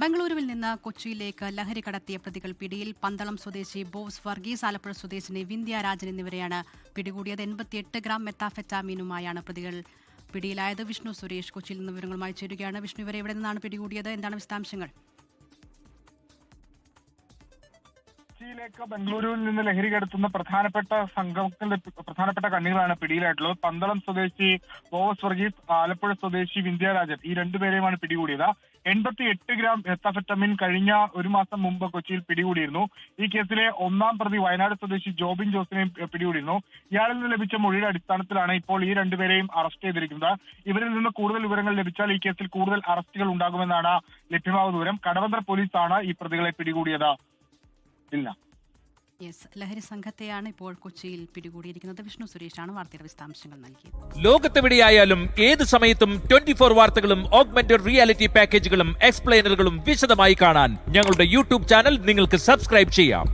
ബംഗളൂരുവിൽ നിന്ന് കൊച്ചിയിലേക്ക് ലഹരി കടത്തിയ പ്രതികൾ പിടിയിൽ. പന്തളം സ്വദേശി ബോസ് വർഗീസ്, ആലപ്പുഴ സ്വദേശിനി വിന്ധ്യാരാജൻ എന്നിവരെയാണ് പിടികൂടിയത്. 88 ഗ്രാം മെത്താഫെറ്റാമീനുമായാണ് പ്രതികൾ പിടിയിലായത്. വിഷ്ണു സുരേഷ് കൊച്ചിയിൽ നിന്ന് വിവരങ്ങളുമായി ചേരുകയാണ്. വിഷ്ണു, ഇവരെ എവിടെ നിന്നാണ് പിടികൂടിയത്? എന്താണ് വിശദാംശങ്ങൾ? കൊച്ചിയിലേക്ക് ബംഗളൂരുവിൽ നിന്ന് ലഹരി കടത്തുന്ന പ്രധാനപ്പെട്ട കണ്ണികളാണ് പിടിയിലായിട്ടുള്ളത്. പന്തളം സ്വദേശി ബോസ് വർഗീസ്, ആലപ്പുഴ സ്വദേശി വിന്ധ്യാരാജൻ, ഈ രണ്ടുപേരെയുമാണ് പിടികൂടിയത്. 88 ഗ്രാം മെത്താഫെറ്റമിൻ കഴിഞ്ഞ ഒരു മാസം മുമ്പ് കൊച്ചിയിൽ പിടികൂടിയിരുന്നു. ഈ കേസിലെ ഒന്നാം പ്രതി വയനാട് സ്വദേശി ജോബിൻ ജോസിനെയും പിടികൂടിയിരുന്നു. ഇയാളിൽ നിന്ന് ലഭിച്ച മൊഴിയുടെ അടിസ്ഥാനത്തിലാണ് ഇപ്പോൾ ഈ രണ്ടുപേരെയും അറസ്റ്റ് ചെയ്തിരിക്കുന്നത്. ഇവരിൽ നിന്ന് കൂടുതൽ വിവരങ്ങൾ ലഭിച്ചാൽ ഈ കേസിൽ കൂടുതൽ അറസ്റ്റുകൾ ഉണ്ടാകുമെന്നാണ് ലഭ്യമാകുന്ന വിവരം. കടവന്ത്ര പോലീസാണ് ഈ പ്രതികളെ പിടികൂടിയത്. ലഹരി സംഘത്തെയാണ് ഇപ്പോൾ കൊച്ചിയിൽ പിടികൂടിയിരിക്കുന്നത്. വിഷ്ണു സുരേഷാണ് വാർത്തയുടെ വിശദാംശങ്ങൾ നൽകിയത്. ലോകത്തെവിടെയായാലും ഏത് സമയത്തും 24 വാർത്തകളും ഓഗ്മെന്റഡ് റിയാലിറ്റി പാക്കേജുകളും എക്സ്പ്ലെയിനറുകളും വിശദമായി കാണാൻ ഞങ്ങളുടെ യൂട്യൂബ് ചാനൽ നിങ്ങൾക്ക് സബ്സ്ക്രൈബ് ചെയ്യാം.